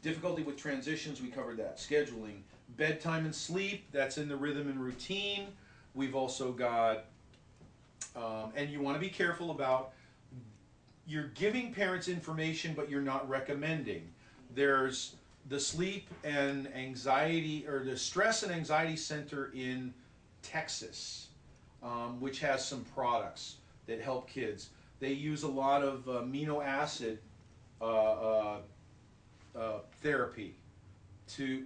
Difficulty with transitions, we covered that. Scheduling. Bedtime and sleep, that's in the rhythm and routine. We've also got, and you want to be careful about, you're giving parents information but you're not recommending. There's the sleep and anxiety, or the stress and anxiety center in Texas, which has some products that help kids. They use a lot of amino acid therapy,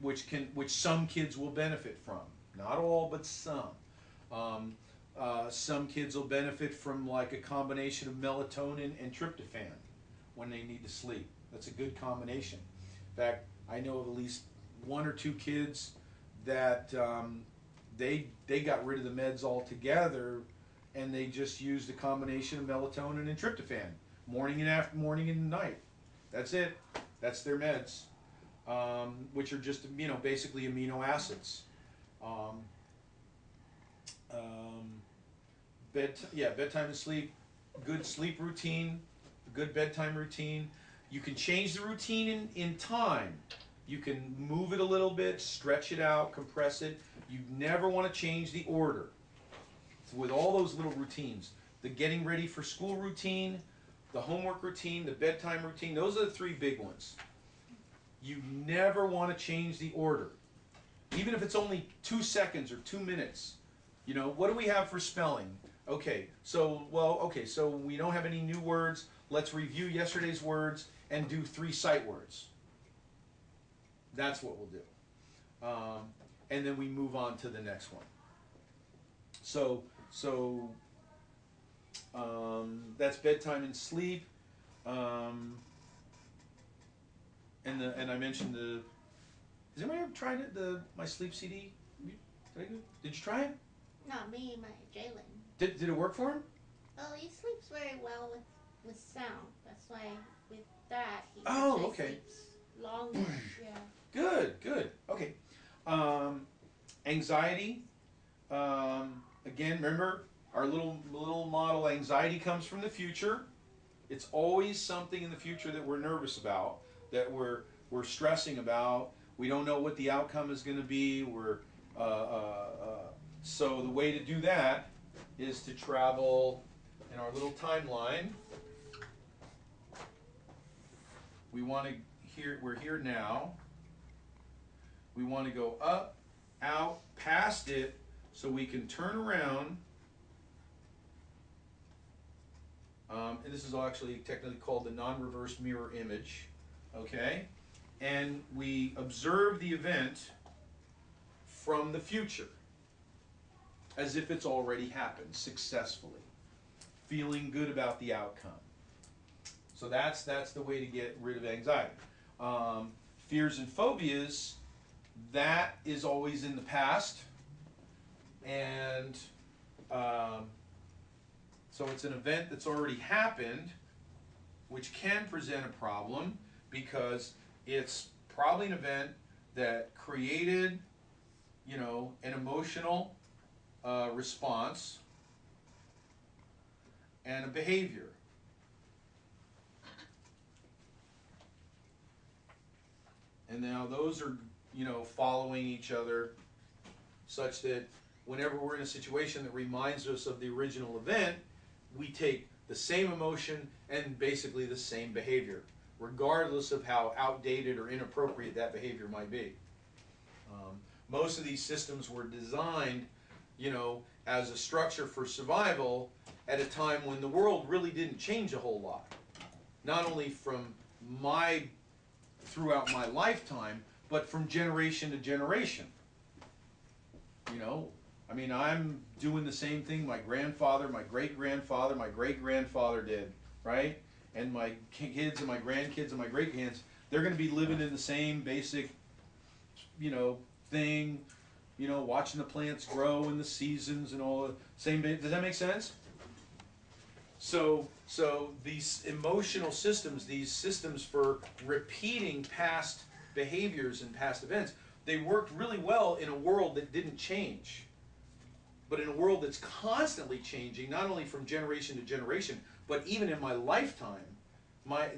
which some kids will benefit from. Not all, but some. Some kids will benefit from like a combination of melatonin and tryptophan when they need to sleep. That's a good combination. In fact, I know of at least 1 or 2 kids that they got rid of the meds altogether, and they just used a combination of melatonin and tryptophan, morning and night. That's it. That's their meds, which are just basically amino acids. Bedtime and sleep, good sleep routine, good bedtime routine. You can change the routine in time. You can move it a little bit, stretch it out, compress it. You never want to change the order. So with all those little routines, the getting ready for school routine, the homework routine, the bedtime routine, those are the 3 big ones. You never want to change the order. Even if it's only 2 seconds or 2 minutes. What do we have for spelling? Okay, so we don't have any new words. Let's review yesterday's words and do 3 sight words. That's what we'll do. And then we move on to the next one. That's bedtime and sleep. And I mentioned the. Has anybody ever tried it? My sleep CD. Did you try it? Not me, my Jalen. Did it work for him? Well, he sleeps very well with sound. That's why with that he sleeps longer. Yeah. Good. Okay. Anxiety. Again, remember our little model. Anxiety comes from the future. It's always something in the future that we're nervous about, that we're stressing about. We don't know what the outcome is going to be. So the way to do that is to travel in our little timeline. We're here now. We want to go up, out, past it, so we can turn around. And this is actually technically called the non-reverse mirror image. Okay? And we observe the event from the future, as if it's already happened successfully, feeling good about the outcome. So that's the way to get rid of anxiety. Fears and phobias, that is always in the past, and so it's an event that's already happened, which can present a problem because it's probably an event that created, an emotional response and a behavior. And now those are, following each other such that whenever we're in a situation that reminds us of the original event, we take the same emotion and basically the same behavior, regardless of how outdated or inappropriate that behavior might be. Most of these systems were designed, as a structure for survival at a time when the world really didn't change a whole lot. Not only throughout my lifetime, but from generation to generation. I'm doing the same thing my grandfather, my great-grandfather, my great-grandfather did, right? And my kids and my grandkids and my great-grands, they're going to be living in the same basic, thing, watching the plants grow in the seasons and all the same. Does that make sense? So these emotional systems, these systems for repeating past behaviors and past events, they worked really well in a world that didn't change. But in a world that's constantly changing, not only from generation to generation, but even in my lifetime,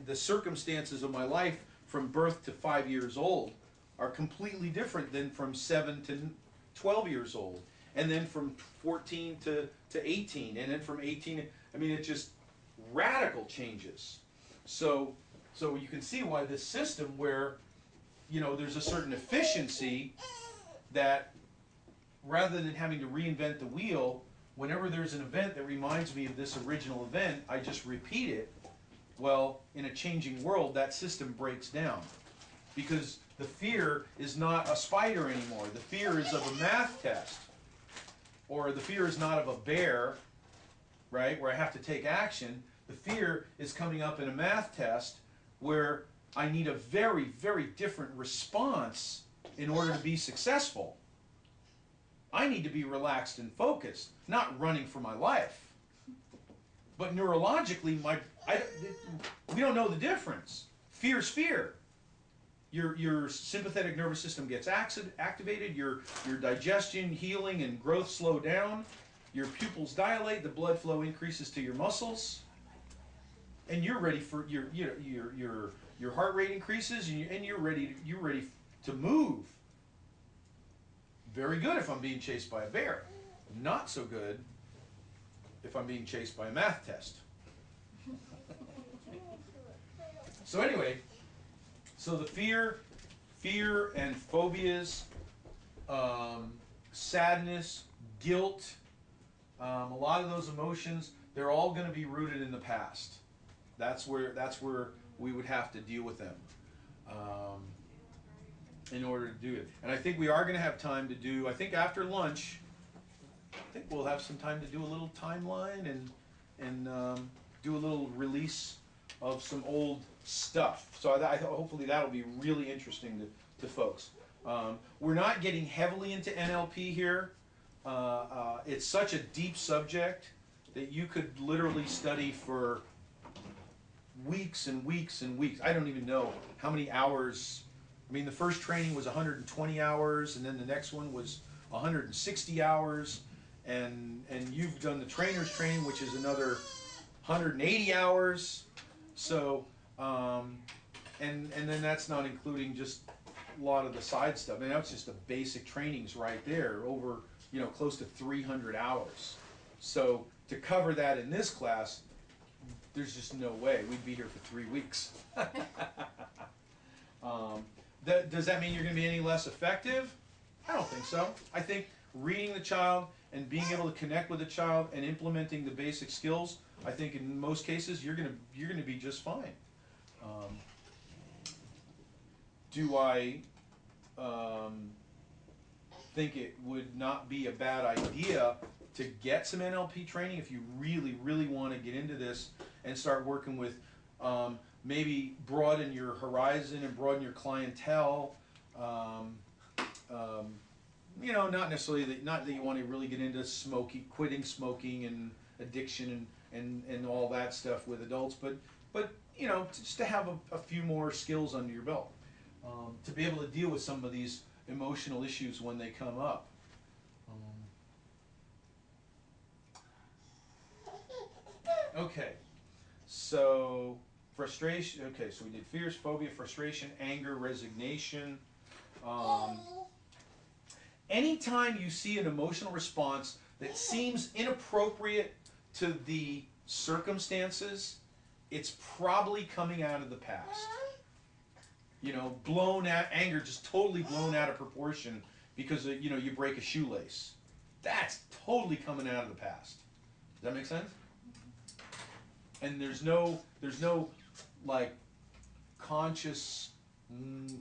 the circumstances of my life from birth to 5 years old are completely different than from 7 to 12 years old, and then from 14 to 18, and then from 18, I mean, it's just radical changes. So you can see why this system where, you know, there's a certain efficiency that rather than having to reinvent the wheel, whenever there's an event that reminds me of this original event, I just repeat it. Well, in a changing world, that system breaks down because the fear is not a spider anymore. The fear is of a math test, or the fear is not of a bear, right, where I have to take action. The fear is coming up in a math test where I need a very, very different response in order to be successful. I need to be relaxed and focused, not running for my life. But neurologically, we don't know the difference. Fear's fear. Your sympathetic nervous system gets activated, your digestion, healing, and growth slow down, your pupils dilate, the blood flow increases to your muscles, and you're ready for your heart rate increases, and you're ready to move. Very good if I'm being chased by a bear. Not so good if I'm being chased by a math test. So anyway, so the fear and phobias, sadness, guilt, a lot of those emotions, they're all going to be rooted in the past. That's where we would have to deal with them in order to do it. And I think we are going to have time to do, I think after lunch, I think we'll have some time to do a little timeline and do a little release of some old stuff. So hopefully that'll be really interesting to folks. We're not getting heavily into NLP here. It's such a deep subject that you could literally study for weeks and weeks and weeks. I don't even know how many hours. I mean, the first training was 120 hours, and then the next one was 160 hours, and you've done the trainer's training, which is another 180 hours. So, and then that's not including just a lot of the side stuff. I mean, that's just the basic trainings right there, over, you know, close to 300 hours. So to cover that in this class, there's just no way. We'd be here for 3 weeks. Does that mean you're going to be any less effective? I don't think so. I think reading the child and being able to connect with the child and implementing the basic skills, I think in most cases you're going to be just fine. Do I think it would not be a bad idea to get some NLP training if you really, really want to get into this and start working with maybe broaden your horizon and broaden your clientele. You know, not necessarily not that you want to really get into quitting smoking and addiction and all that stuff with adults, but you know, just to have a few more skills under your belt, to be able to deal with some of these emotional issues when they come up. Okay, so frustration. Okay, so we did fears, phobia, frustration, anger, resignation. Anytime you see an emotional response that seems inappropriate to the circumstances, it's probably coming out of the past. You know, anger just totally blown out of proportion because you know, you break a shoelace. That's totally coming out of the past. Does that make sense? And there's no like conscious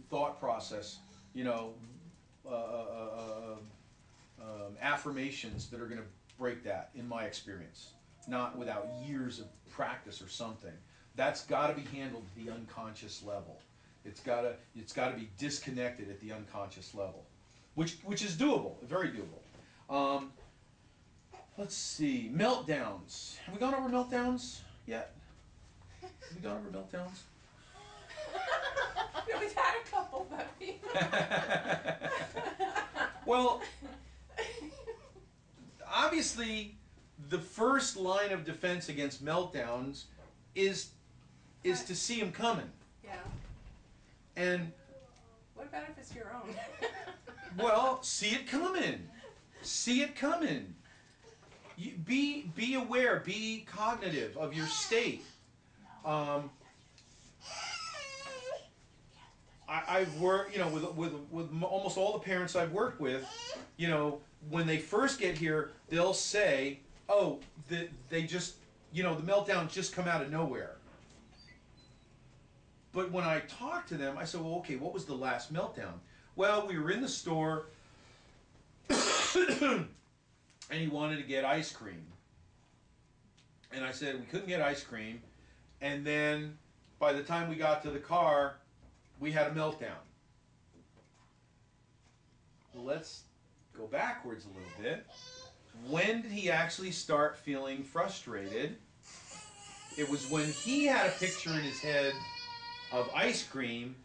thought process, you know, affirmations that are going to break that, in my experience. Not without years of practice or something. That's got to be handled at the unconscious level. It's got to be disconnected at the unconscious level, which is doable, very doable. Let's see, meltdowns. Have we gone over meltdowns yet? Have we gone over meltdowns? We've had a couple, but well, obviously, the first line of defense against meltdowns is to see them coming. Yeah. And What about if it's your own? well, see it coming. See it coming. You, be aware. Be cognitive of your state. I've worked, with almost all the parents I've worked with, when they first get here, they'll say, oh, they just, the meltdowns just come out of nowhere. But when I talk to them, I say, well, okay, what was the last meltdown? Well, we were in the store, and he wanted to get ice cream. And I said, we couldn't get ice cream. And then by the time we got to the car, we had a meltdown. Well, let's go backwards a little bit. When did he actually start feeling frustrated? It was when he had a picture in his head of ice cream,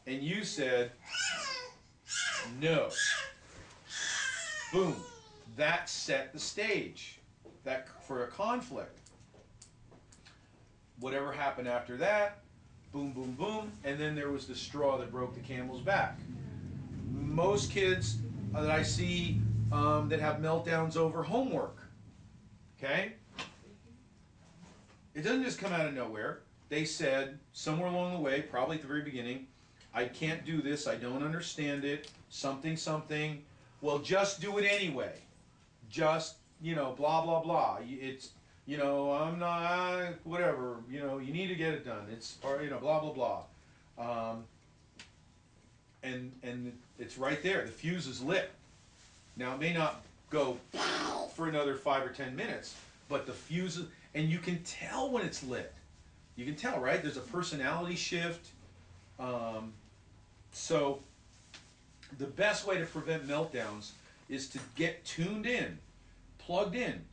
and you said, no. Boom. That set the stage for a conflict. Whatever happened after that, boom, boom, boom, and then there was the straw that broke the camel's back. Most kids that I see that have meltdowns over homework, okay? It doesn't just come out of nowhere. They said somewhere along the way, probably at the very beginning, I can't do this, I don't understand it, something, something. Well, just do it anyway. Just, blah, blah, blah. It's, I'm not, whatever, you need to get it done. It's, blah, blah, blah. And it's right there. The fuse is lit. Now, it may not go for another 5 or 10 minutes, but the fuse is, and you can tell when it's lit. You can tell, right? There's a personality shift. So the best way to prevent meltdowns is to get tuned in, plugged in.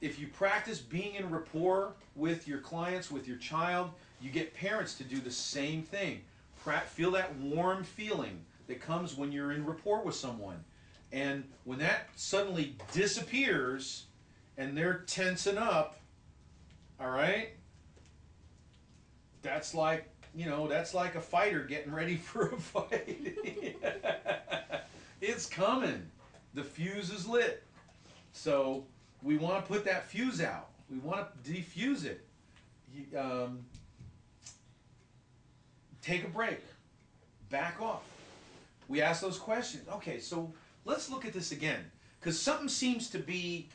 If you practice being in rapport with your clients, with your child, you get parents to do the same thing. Feel that warm feeling that comes when you're in rapport with someone. And when that suddenly disappears and they're tensing up, all right, that's like a fighter getting ready for a fight. It's coming. The fuse is lit. So we want to put that fuse out. We want to defuse it. Take a break. Back off. We ask those questions. Okay, so let's look at this again. Because something seems to be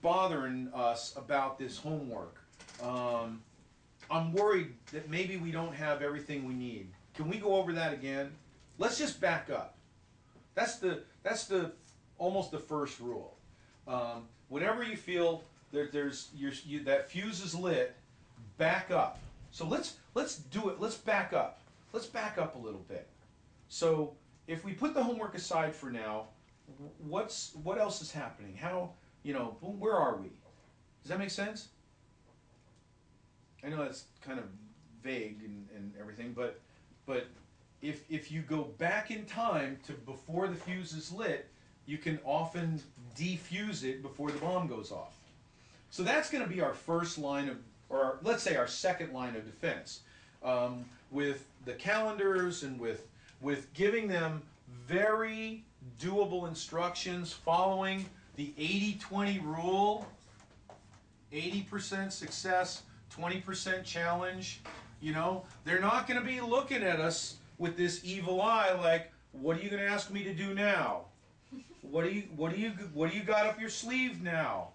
bothering us about this homework. I'm worried that maybe we don't have everything we need. Can we go over that again? Let's just back up. That's the almost the first rule. Whenever you feel that fuse is lit, back up. So let's do it. Let's back up. Let's back up a little bit. So if we put the homework aside for now, what else is happening? How, where are we? Does that make sense? I know that's kind of vague and everything, but if you go back in time to before the fuse is lit, you can often defuse it before the bomb goes off. So that's going to be our first line of, or let's say our second line of defense, with the calendars and with giving them very doable instructions following the 80-20 rule. 80% success, 20% challenge. They're not going to be looking at us with this evil eye like, what are you going to ask me to do now? What do you got up your sleeve now?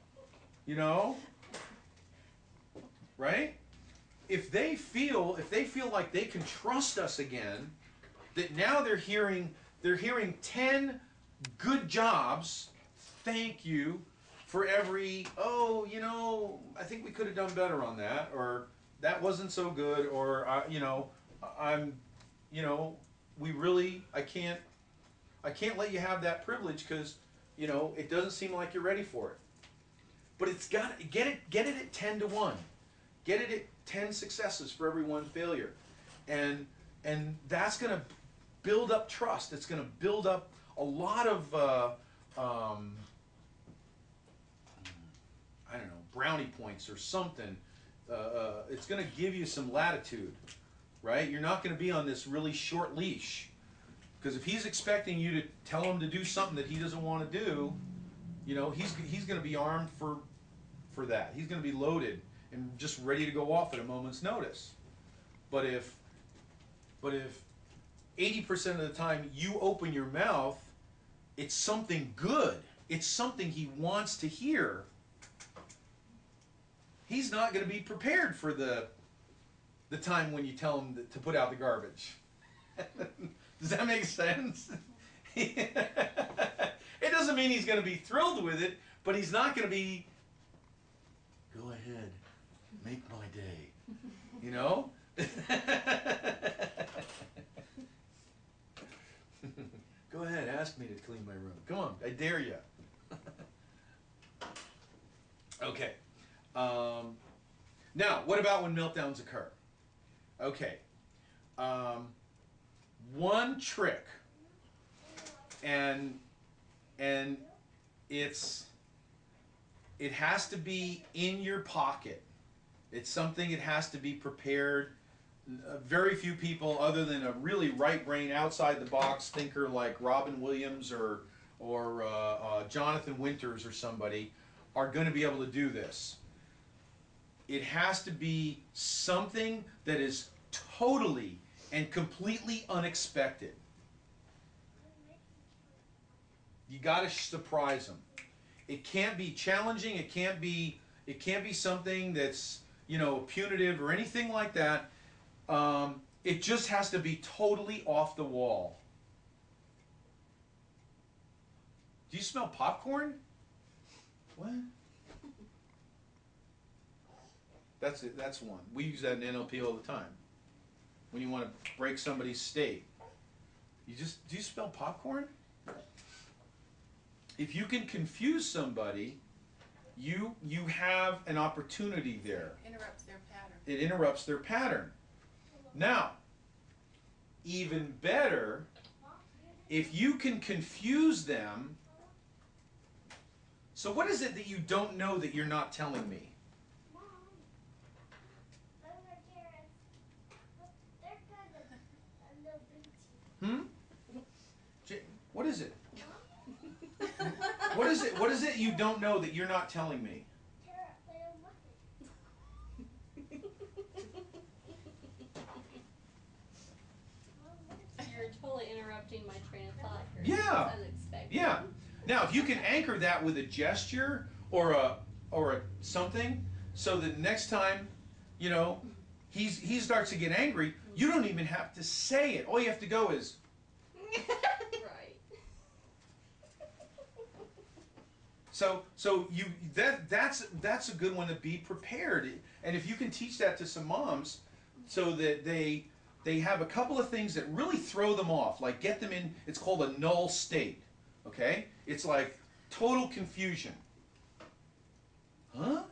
Right? If they feel like they can trust us again, that now they're hearing 10 good jobs, thank you, for every, I think we could have done better on that, or that wasn't so good, or I can't let you have that privilege because, it doesn't seem like you're ready for it. But it's got to get it at 10-1. Get it at 10 successes for every one failure. And that's going to build up trust. It's going to build up a lot of brownie points or something. It's going to give you some latitude, right? You're not going to be on this really short leash. Because if he's expecting you to tell him to do something that he doesn't want to do, you know, he's going to be armed for that. He's going to be loaded and just ready to go off at a moment's notice. But if 80% of the time you open your mouth, it's something good. It's something he wants to hear. He's not going to be prepared for the time when you tell him to put out the garbage. Does that make sense? It doesn't mean he's going to be thrilled with it, but he's not going to be, go ahead, make my day. You know? Go ahead, ask me to clean my room. Come on, I dare you. Okay. Now, what about when meltdowns occur? Okay. One trick, and it has to be in your pocket. It's something it has to be prepared. Very few people, other than a really right brain, outside the box thinker like Robin Williams or Jonathan Winters or somebody, are going to be able to do this. It has to be something that is totally and completely unexpected. You got to surprise them. It can't be challenging. It can't be something that's, you know, punitive or anything like that. It just has to be totally off the wall. Do you smell popcorn? What? That's it. That's one. We use that in NLP all the time. When you want to break somebody's state, do you smell popcorn? If you can confuse somebody, you have an opportunity there. It interrupts their pattern. It interrupts their pattern. Now, even better, if you can confuse them. So what is it that you don't know that you're not telling me? What is it? What is it? What is it you don't know that you're not telling me? You're totally interrupting my train of thought here. Yeah. Unexpected. Yeah. Now, if you can anchor that with a gesture or a something, so that next time, you know, he starts to get angry, you don't even have to say it. All you have to go is. Right. So that's a good one to be prepared. And if you can teach that to some moms, so that they have a couple of things that really throw them off, like get them in. It's called a null state. Okay, it's like total confusion. Huh?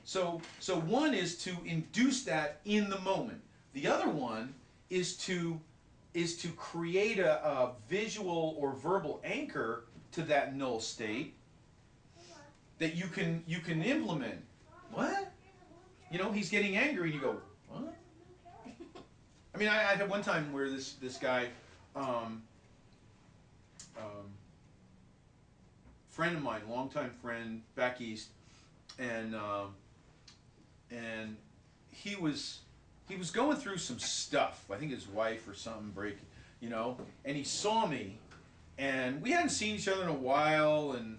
So one is to induce that in the moment. The other one is to create a visual or verbal anchor to that null state that you can implement. What? You know, he's getting angry, and you go, what? I mean, I had one time where this guy, friend of mine, longtime friend, back east, and he was going through some stuff. I think his wife or something you know, and he saw me, and we hadn't seen each other in a while, and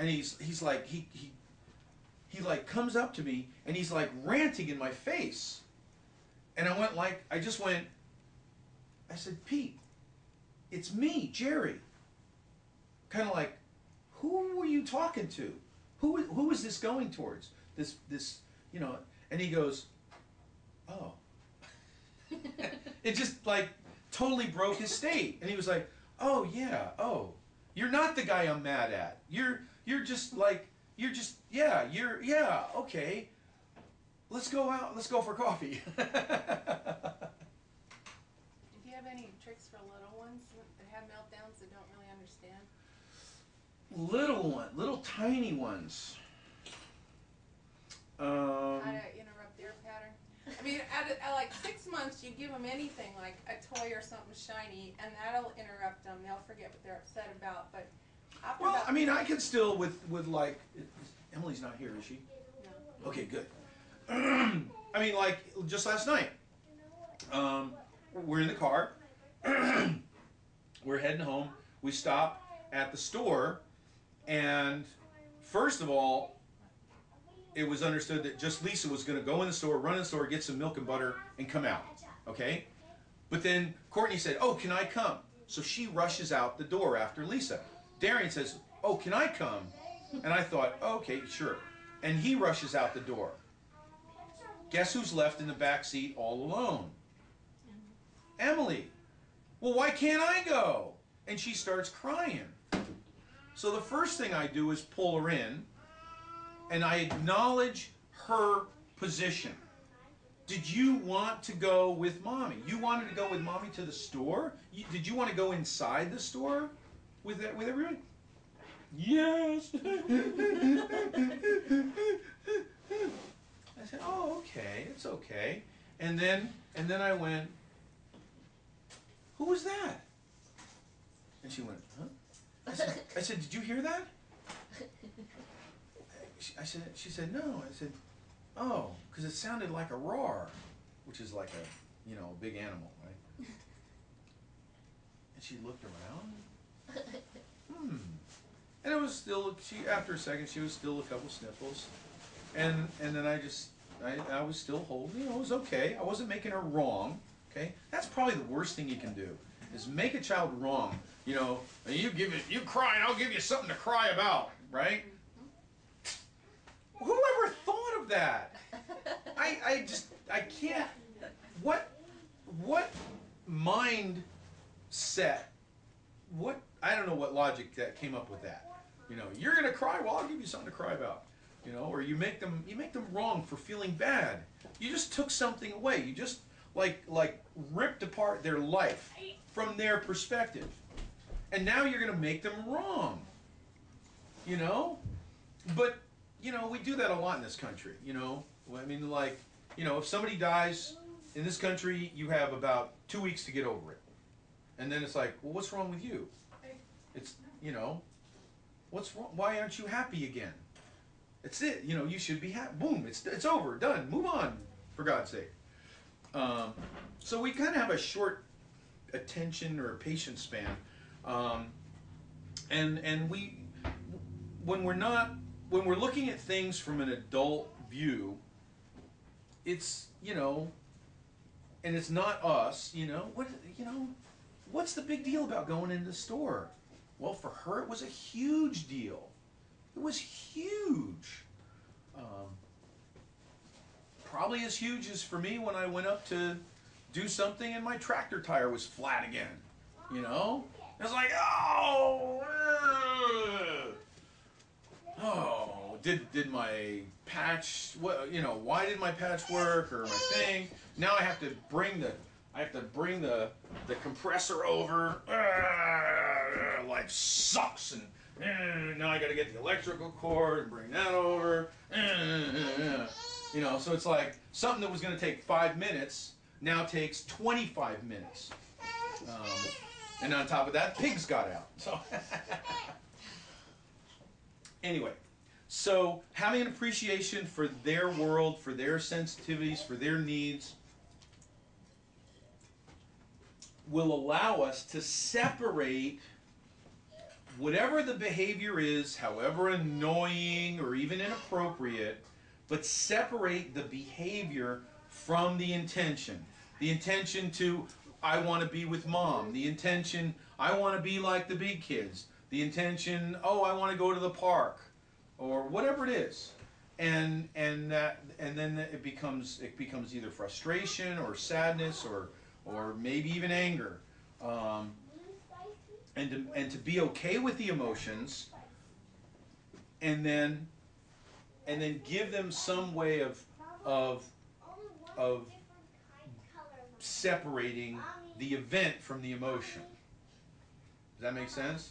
he's like he like comes up to me, and he's like ranting in my face, and I said, Pete, it's me, Jerry. Kind of like, who were you talking to? Who is this going towards? This you know? And he goes, oh. It just like totally broke his state, and he was like, oh yeah, oh, you're not the guy I'm mad at. You're just okay. Let's go out. Let's go for coffee. Do you have any tricks for little ones that have meltdowns that don't really understand? Little tiny ones. How to interrupt their pattern? I I mean, at like 6 months, you give them anything, like a toy or something shiny, and that'll interrupt them. They'll forget what they're upset about. But after Well, about I mean, I could still with like Emily's not here, is she? no. Okay, good. I mean, like just last night, we're in the car. We're heading home. We stop at the store, and first of all, it was understood that just Lisa was going to go in the store, run in the store, get some milk and butter, and come out. Okay? But then Courtney said, "Oh, can I come?" So she rushes out the door after Lisa. Darian says, "Oh, can I come?" And I thought, "Okay, sure." And he rushes out the door. Guess who's left in the back seat all alone? Emily. Well, why can't I go? And she starts crying. So the first thing I do is pull her in, and I acknowledge her position. Did you want to go with Mommy? You wanted to go with Mommy to the store? Did you want to go inside the store with everybody? Yes. I said, "Oh, okay, it's okay." And then I went, "Who was that?" And she went, "Huh?" I said, "Did you hear that?" She said, "No." I said, "Oh, because it sounded like a roar," which is like a big animal, right? And she looked around. And it was still, after a second, she was still a couple sniffles. And then I was still holding, it was okay. I wasn't making her wrong, okay? That's probably the worst thing you can do, is make a child wrong. You cry and I'll give you something to cry about, right? Whoever thought of that? I can't, what mindset, I don't know what logic that came up with that. You're gonna cry, well, I'll give you something to cry about. Or you make them wrong for feeling bad. You just took something away. You just like ripped apart their life from their perspective. And now you're gonna make them wrong. But we do that a lot in this country, I mean, like, if somebody dies in this country, you have about 2 weeks to get over it. And then it's like, well, what's wrong with you? It's, what's wrong? Why aren't you happy again? It's it, you should be happy. Boom, it's over, done, move on, for God's sake. So we kind of have a short attention or patience span. And we, when we're looking at things from an adult view, it's, and it's not us, what's the big deal about going into the store? Well, for her, it was a huge deal. It was huge. Probably as huge as for me when I went up to do something and my tractor tire was flat again. It was like, did my patch, why did my patch work, or my thing? Now I have to bring the compressor over. Life sucks, and now I got to get the electrical cord and bring that over. So it's like something that was going to take 5 minutes now takes 25 minutes. And on top of that, pigs got out. So anyway, so having an appreciation for their world, for their sensitivities, for their needs, will allow us to separate whatever the behavior is, however annoying or even inappropriate, but separate the behavior from the intention. The intention to, I want to be with Mom. The intention, I want to be like the big kids. The intention, I want to go to the park, or whatever it is. And then it becomes either frustration or sadness or maybe even anger. And to be okay with the emotions, and then give them some way of separating the event from the emotion. Does that make sense?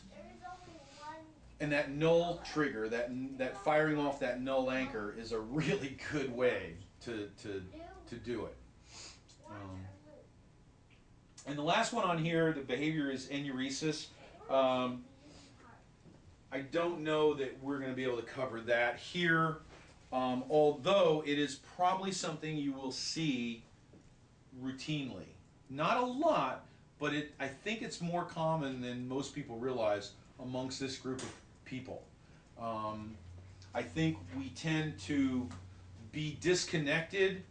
And that null trigger, that firing off that null anchor, is a really good way to do it. And the last one on here, the behavior is enuresis. I don't know that we're going to be able to cover that here, although it is probably something you will see routinely. Not a lot, but I think it's more common than most people realize amongst this group of people. I think we tend to be disconnected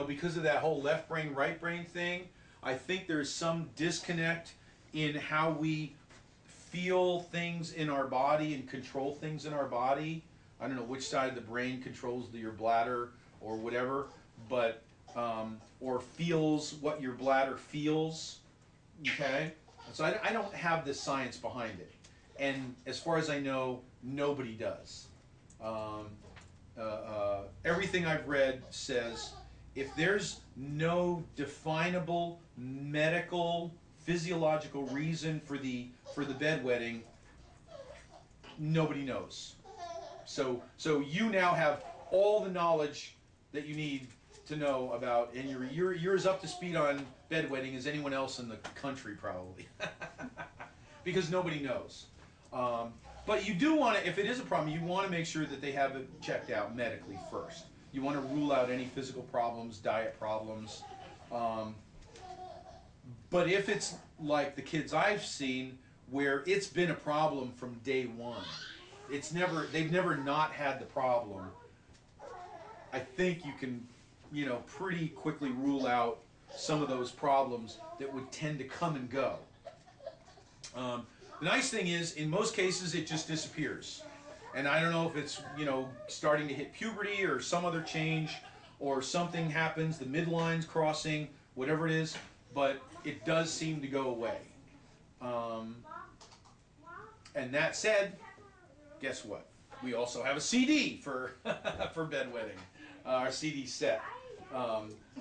because of that whole left brain, right brain thing. I think there's some disconnect in how we feel things in our body and control things in our body. I don't know which side of the brain controls your bladder or whatever, but or feels what your bladder feels. Okay, so I don't have the science behind it, and as far as I know, nobody does. Everything I've read says if there's no definable medical, physiological reason for the bedwetting, nobody knows. So you now have all the knowledge that you need to know about, and you're as up to speed on bedwetting as anyone else in the country probably, because nobody knows. But you do want to, if it is a problem, you want to make sure that they have it checked out medically first. You want to rule out any physical problems, diet problems. But if it's like the kids I've seen, where it's been a problem from day one, they've never not had the problem, I think you can, pretty quickly rule out some of those problems that would tend to come and go. The nice thing is, in most cases, it just disappears. And I don't know if it's, starting to hit puberty or some other change, or something happens, the midline's crossing, whatever it is, but it does seem to go away. And that said, guess what? We also have a CD for for bedwetting, our CD set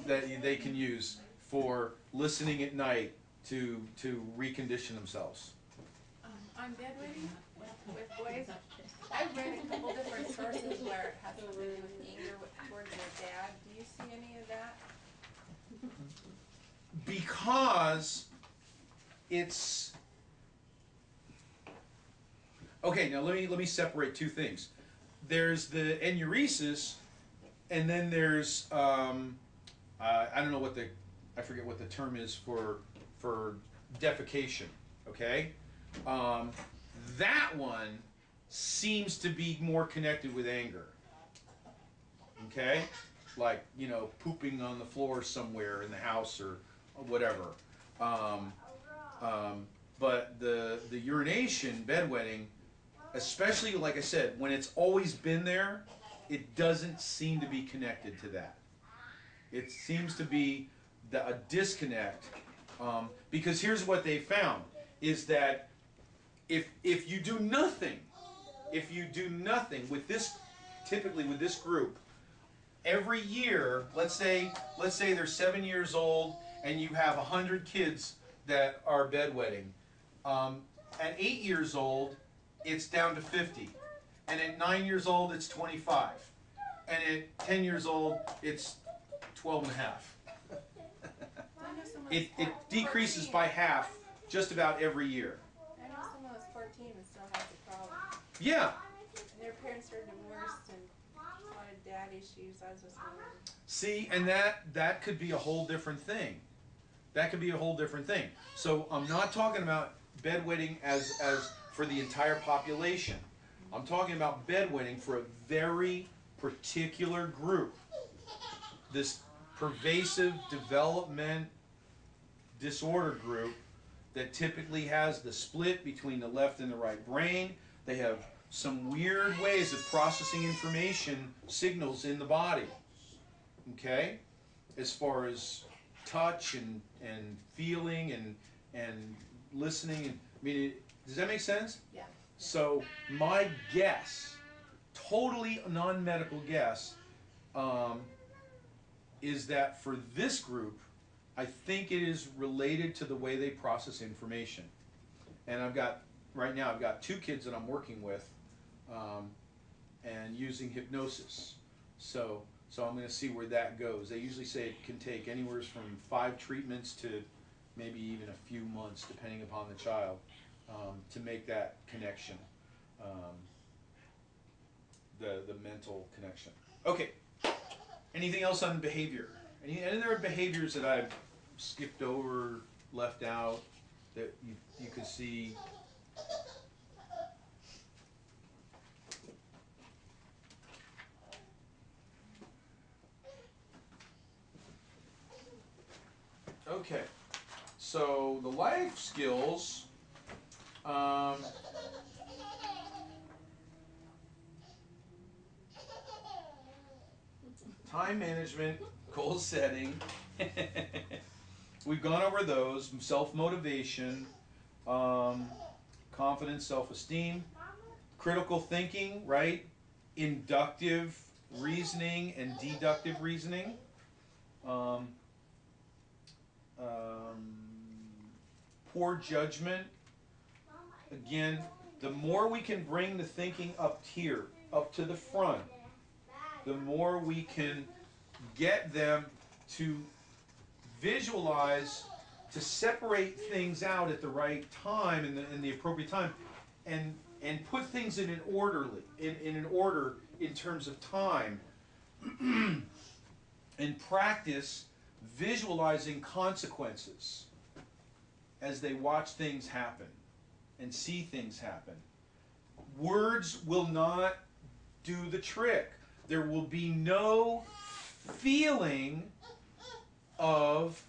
that they can use for listening at night to recondition themselves. On bedwetting with boys, I've read a couple different sources where it has to do with anger towards their dad. Do you see any of that? Because it's okay. Now let me separate two things. There's the enuresis, and then there's I don't know I forget what the term is for defecation. Okay, that one seems to be more connected with anger. Okay, like pooping on the floor somewhere in the house or whatever. But the urination, bedwetting, especially like I said, when it's always been there, it doesn't seem to be connected to that. It seems to be a disconnect, because here's what they found, is that if you do nothing with this, typically with this group, every year, let's say they're 7 years old and you have 100 kids that are bedwetting. At 8 years old, it's down to 50. And at 9 years old, it's 25. And at 10 years old, it's 12 and a half. It decreases by half just about every year. I know someone was 14 and still has a problem. Yeah. And their parents are divorced and a lot of dad issues. I was just wondering. See, and that could be a whole different thing. That could be a whole different thing. So I'm not talking about bedwetting as for the entire population. I'm talking about bedwetting for a very particular group. This pervasive development disorder group that typically has the split between the left and the right brain. They have some weird ways of processing information, signals in the body. Okay? As far as touch and feeling and listening. Does that make sense? Yeah. So my guess, totally non-medical guess, is that for this group, I think it is related to the way they process information. And right now I've got 2 kids that I'm working with and using hypnosis. So So I'm going to see where that goes. They usually say it can take anywhere from 5 treatments to maybe even a few months, depending upon the child, to make that connection, the mental connection. Okay. Anything else on behavior? Any other behaviors that I've skipped over, left out, that you could see? Okay, so the life skills, time management, goal setting, we've gone over those, self-motivation, confidence, self-esteem, critical thinking, right? Inductive reasoning and deductive reasoning. Poor judgment. Again, the more we can bring the thinking up here, up to the front, the more we can get them to visualize, to separate things out at the right time, in the appropriate time, and put things in an orderly, in an order in terms of time, and practice visualizing consequences as they watch things happen and see things happen. Words will not do the trick. There will be no feeling of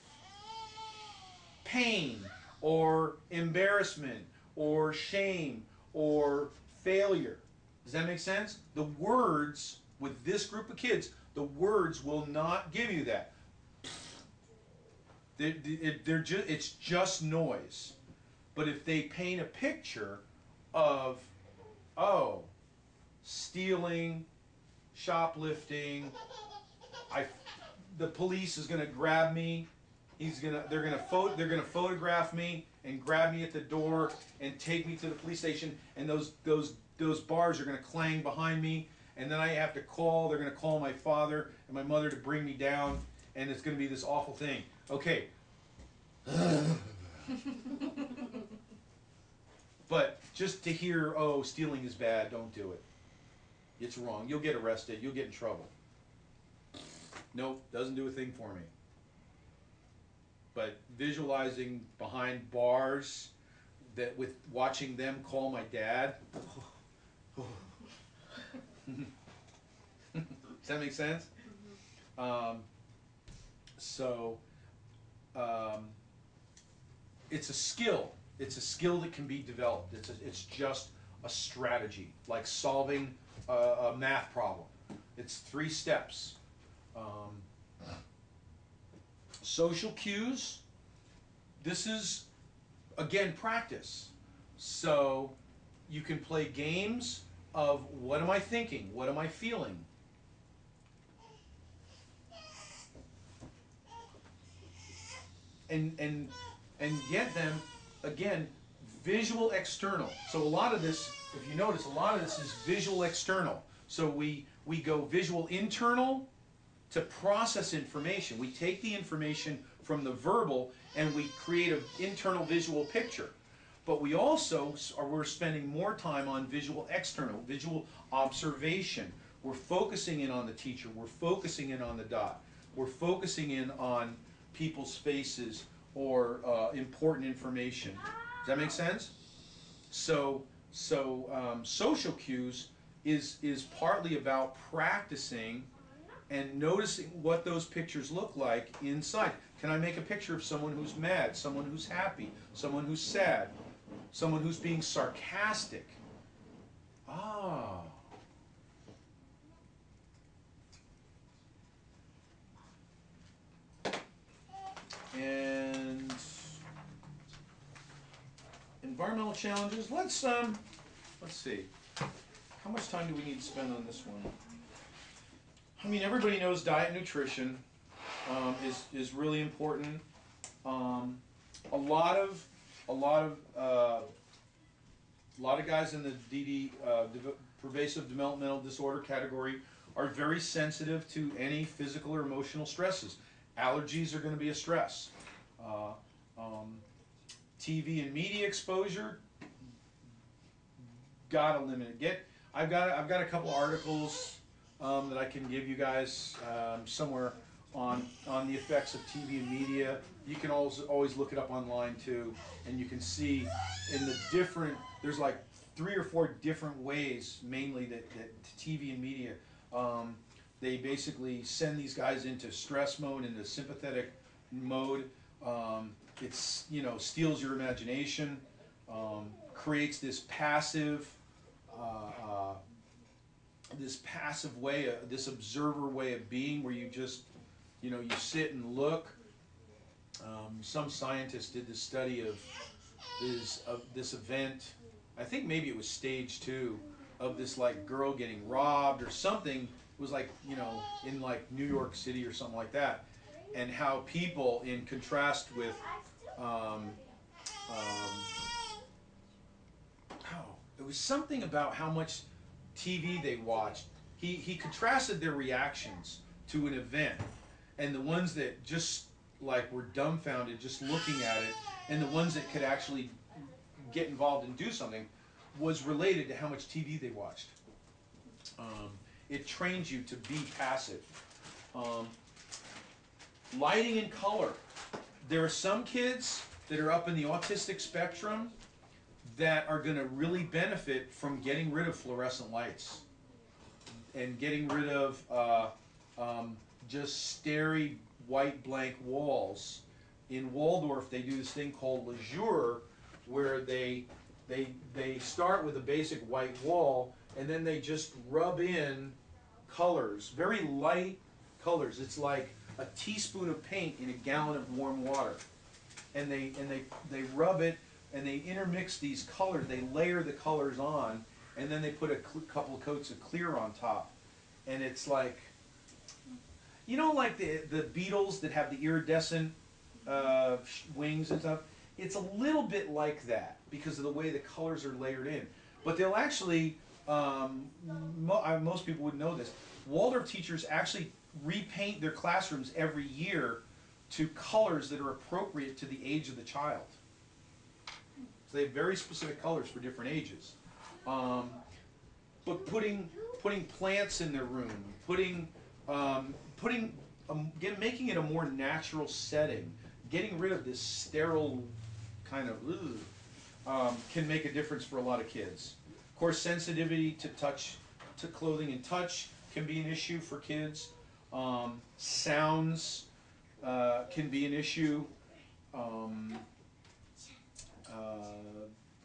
pain or embarrassment or shame or failure. Does that make sense? The words, with this group of kids, the words will not give you that. It's just noise. But if they paint a picture of, oh, stealing, shoplifting, the police is going to grab me, they're going to photograph me and grab me at the door and take me to the police station, and those bars are going to clang behind me, and then I have to they're going to call my father and my mother to bring me down, and it's going to be this awful thing. Okay. But just to hear, oh, stealing is bad, don't do it. It's wrong. You'll get arrested. You'll get in trouble. Nope, doesn't do a thing for me. But visualizing behind bars, that with watching them call my dad. Does that make sense? It's a skill. It's a skill that can be developed. It's just a strategy, like solving a math problem. It's 3 steps. Social cues. This is, again, practice. So you can play games of what am I thinking? What am I feeling? And get them, again, visual external. So a lot of this, if you notice, a lot of this is visual external. So we go visual internal to process information. We take the information from the verbal and we create an internal visual picture. But we also we're spending more time on visual external, visual observation. We're focusing in on the teacher. We're focusing in on the dot. We're focusing in on people's faces or important information. Does that make sense? So social cues is partly about practicing and noticing what those pictures look like inside. Can I make a picture of someone who's mad, someone who's happy, someone who's sad, someone who's being sarcastic? Ah. And environmental challenges. Let's see. How much time do we need to spend on this one? I mean, everybody knows diet and nutrition is really important. A lot of guys in the pervasive developmental disorder category are very sensitive to any physical or emotional stresses. Allergies are going to be a stress. TV and media exposure, gotta limit it. I've got a couple articles that I can give you guys somewhere on the effects of TV and media. You can always look it up online too, and you can see in the different. There's like 3 or 4 different ways, mainly that TV and media. They basically send these guys into stress mode, into sympathetic mode. It's, you know, steals your imagination, creates this passive way, this observer way of being, where you just, you know, you sit and look. Some scientist did this study of this event. I think maybe it was stage 2 of this like girl getting robbed or something. It was like, you know, in like New York City or something like that, and how people, in contrast with it was something about how much TV they watched. He contrasted their reactions to an event, and the ones that just like were dumbfounded just looking at it, and the ones that could actually get involved and do something, was related to how much TV they watched. It trains you to be passive. Lighting and color. There are some kids that are up in the autistic spectrum that are going to really benefit from getting rid of fluorescent lights and getting rid of just starry white blank walls. In Waldorf, they do this thing called leisure, where they start with a basic white wall, and then they just rub in colors, very light colors. It's like a teaspoon of paint in a gallon of warm water, and they rub it, and they intermix these colors. They layer the colors on, and then they put a couple of coats of clear on top, and it's like, you know, like the beetles that have the iridescent wings and stuff. It's a little bit like that because of the way the colors are layered in. But they'll actually, most people would know this, Waldorf teachers actually repaint their classrooms every year to colors that are appropriate to the age of the child. So they have very specific colors for different ages. But putting plants in their room, making it a more natural setting, getting rid of this sterile kind of can make a difference for a lot of kids. Of course, sensitivity to touch, to clothing and touch can be an issue for kids. Sounds can be an issue.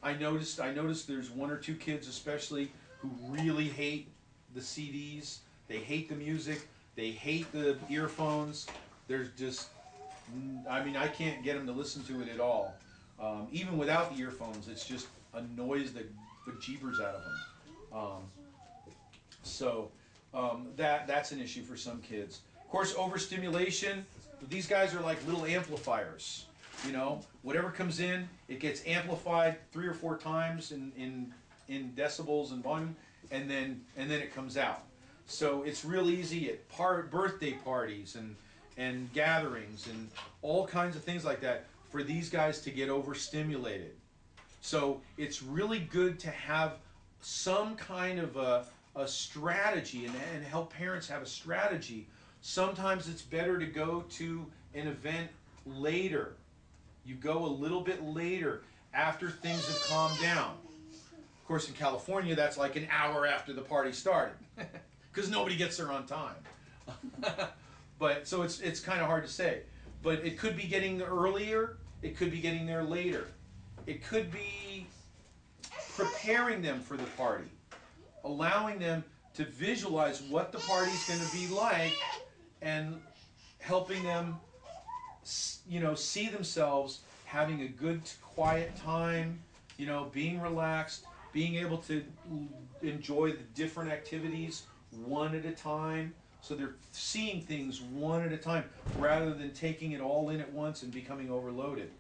I noticed there's 1 or 2 kids especially who really hate the CDs. They hate the music. They hate the earphones. There's just, I mean, I can't get them to listen to it at all. Even without the earphones, it's just annoys the bejeebers out of them. That's an issue for some kids. Of course, overstimulation. These guys are like little amplifiers. You know, whatever comes in, it gets amplified 3 or 4 times in decibels and volume, and then it comes out. So it's real easy at birthday parties and gatherings and all kinds of things like that for these guys to get overstimulated. So it's really good to have some kind of a strategy and help parents have a strategy. Sometimes it's better to go to an event later. You go a little bit later after things have calmed down. Of course, in California, that's like an hour after the party started because nobody gets there on time. But so it's kind of hard to say. But it could be getting there earlier. It could be getting there later. It could be preparing them for the party, allowing them to visualize what the party's going to be like, and helping them, you know, see themselves having a good, quiet time, you know, being relaxed, being able to enjoy the different activities one at a time. So they're seeing things one at a time rather than taking it all in at once and becoming overloaded.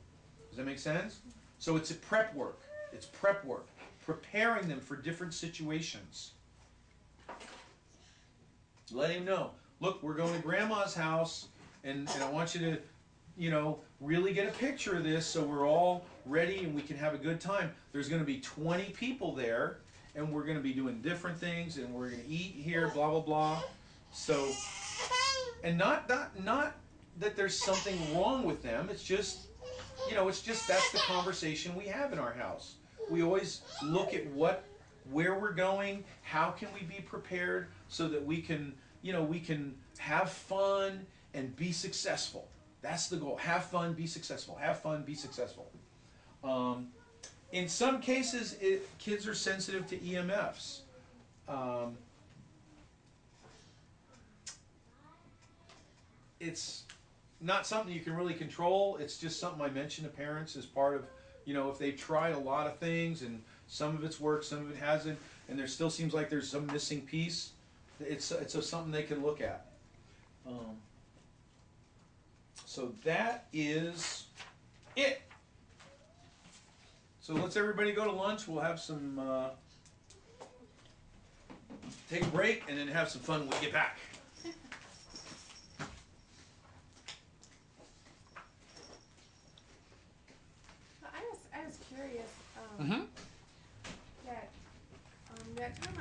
Does that make sense? So it's a prep work. It's prep work. Preparing them for different situations. Let him know. Look, we're going to Grandma's house, and I want you to, you know, really get a picture of this so we're all ready and we can have a good time. There's going to be 20 people there, and we're going to be doing different things, and we're going to eat here, blah, blah, blah. So, and not that there's something wrong with them. It's just, you know, it's just that's the conversation we have in our house. We always look at where we're going, how can we be prepared so that we can, you know, we can have fun and be successful. That's the goal. Have fun, be successful. Have fun, be successful. In some cases, kids are sensitive to EMFs. It's not something you can really control. It's just something I mention to parents as part of, you know, if they've tried a lot of things and some of it's worked, some of it hasn't, and there still seems like there's some missing piece, it's something they can look at. So that is it. So let's everybody go to lunch. We'll have some, take a break and then have some fun when we get back. I was curious. Mm-hmm. That time